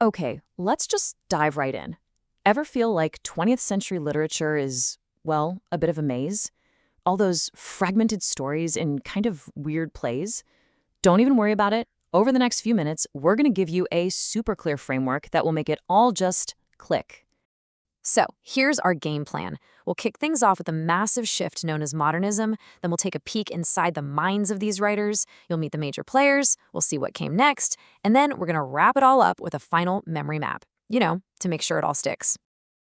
Okay, let's just dive right in. Ever feel like 20th century literature is, well, a bit of a maze? All those fragmented stories in kind of weird plays? Don't even worry about it. Over the next few minutes, we're going to give you a super clear framework that will make it all just click. So, here's our game plan. We'll kick things off with a massive shift known as modernism, then we'll take a peek inside the minds of these writers, you'll meet the major players, we'll see what came next, and then we're going to wrap it all up with a final memory map, to make sure it all sticks.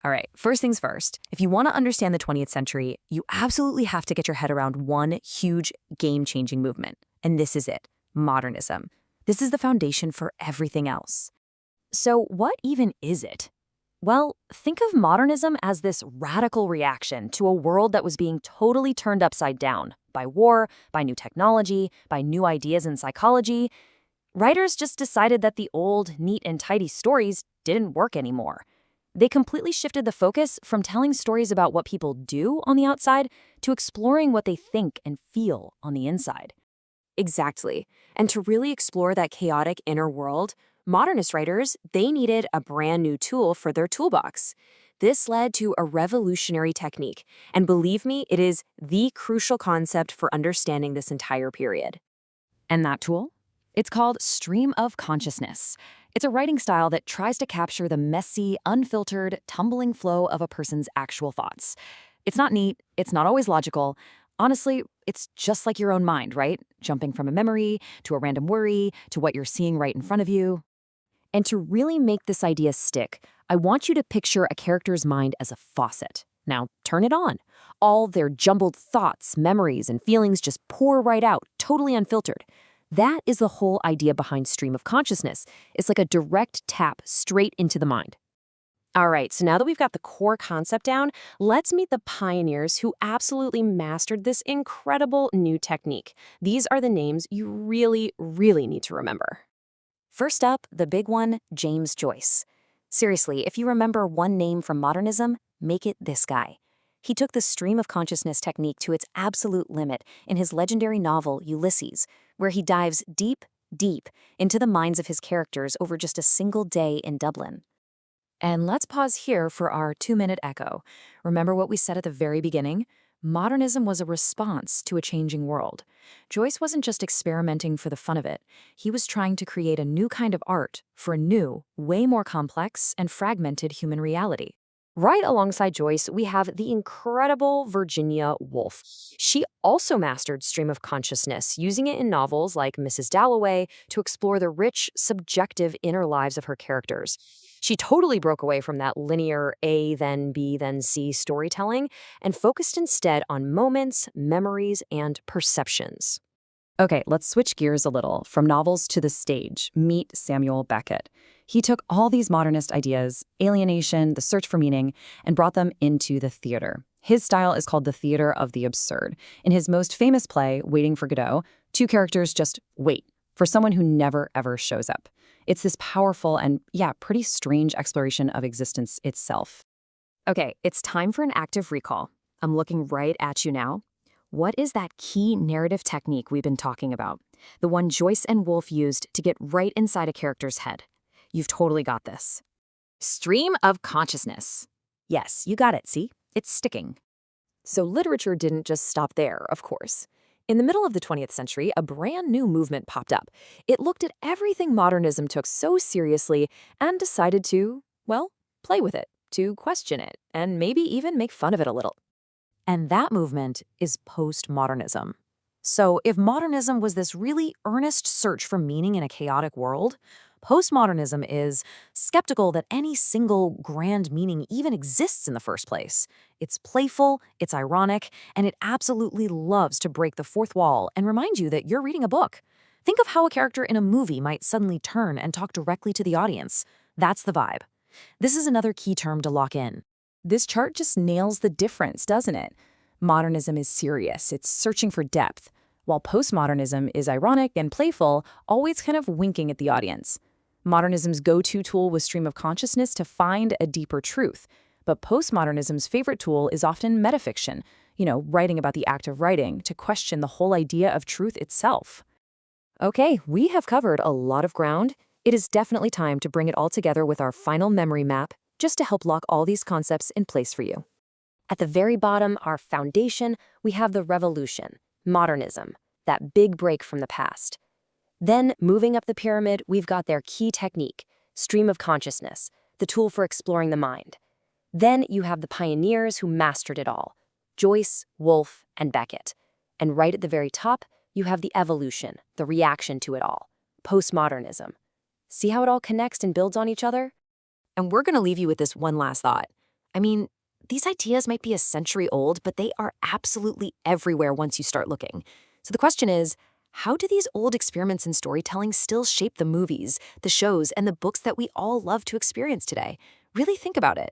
All right, first things first. If you want to understand the 20th century, you absolutely have to get your head around one huge game-changing movement. And this is it, modernism. This is the foundation for everything else. So what even is it? Well, think of modernism as this radical reaction to a world that was being totally turned upside down by war, by new technology, by new ideas in psychology. Writers just decided that the old, neat and tidy stories didn't work anymore. They completely shifted the focus from telling stories about what people do on the outside to exploring what they think and feel on the inside. Exactly. And to really explore that chaotic inner world, modernist writers, they needed a brand new tool for their toolbox. This led to a revolutionary technique, and believe me, it is the crucial concept for understanding this entire period. And that tool? It's called stream of consciousness. It's a writing style that tries to capture the messy, unfiltered, tumbling flow of a person's actual thoughts. It's not neat, it's not always logical. Honestly, it's just like your own mind, right? Jumping from a memory to a random worry to what you're seeing right in front of you. And to really make this idea stick, I want you to picture a character's mind as a faucet. Now, turn it on. All their jumbled thoughts, memories, and feelings just pour right out, totally unfiltered. That is the whole idea behind stream of consciousness. It's like a direct tap straight into the mind. All right, so now that we've got the core concept down, let's meet the pioneers who absolutely mastered this incredible new technique. These are the names you really, really need to remember. First up, the big one, James Joyce. Seriously, if you remember one name from modernism, make it this guy. He took the stream of consciousness technique to its absolute limit in his legendary novel, Ulysses, where he dives deep, deep into the minds of his characters over just a single day in Dublin. And let's pause here for our 2-minute echo. Remember what we said at the very beginning? Modernism was a response to a changing world. Joyce wasn't just experimenting for the fun of it. He was trying to create a new kind of art for a new, way more complex and fragmented human reality. Right alongside Joyce, we have the incredible Virginia Woolf. She also mastered stream of consciousness, using it in novels like Mrs. Dalloway to explore the rich, subjective inner lives of her characters. She totally broke away from that linear A, then B, then C storytelling and focused instead on moments, memories, and perceptions. Okay, let's switch gears a little from novels to the stage. Meet Samuel Beckett. He took all these modernist ideas, alienation, the search for meaning, and brought them into the theater. His style is called the theater of the absurd. In his most famous play, Waiting for Godot, two characters just wait for someone who never ever shows up. It's this powerful and, pretty strange exploration of existence itself. Okay, it's time for an active recall. I'm looking right at you now. What is that key narrative technique we've been talking about? The one Joyce and Woolf used to get right inside a character's head. You've totally got this. Stream of consciousness. Yes, you got it, see? It's sticking. So literature didn't just stop there, of course. In the middle of the 20th century, a brand new movement popped up. It looked at everything modernism took so seriously and decided to, play with it, to question it, and maybe even make fun of it a little. And that movement is postmodernism. So if modernism was this really earnest search for meaning in a chaotic world, postmodernism is skeptical that any single grand meaning even exists in the first place. It's playful, it's ironic, and it absolutely loves to break the fourth wall and remind you that you're reading a book. Think of how a character in a movie might suddenly turn and talk directly to the audience. That's the vibe. This is another key term to lock in. This chart just nails the difference, doesn't it? Modernism is serious, it's searching for depth, while postmodernism is ironic and playful, always kind of winking at the audience. Modernism's go-to tool was stream of consciousness to find a deeper truth, but postmodernism's favorite tool is often metafiction, writing about the act of writing, to question the whole idea of truth itself. Okay, we have covered a lot of ground. It is definitely time to bring it all together with our final memory map, just to help lock all these concepts in place for you. At the very bottom, our foundation, we have the revolution, modernism, that big break from the past. Then, moving up the pyramid, we've got their key technique, stream of consciousness, the tool for exploring the mind. Then you have the pioneers who mastered it all, Joyce, Woolf, and Beckett. And right at the very top, you have the evolution, the reaction to it all, postmodernism. See how it all connects and builds on each other? And we're going to leave you with this one last thought. I mean, these ideas might be a century old, but they are absolutely everywhere once you start looking. So the question is, how do these old experiments in storytelling still shape the movies, the shows, and the books that we all love to experience today? Really think about it.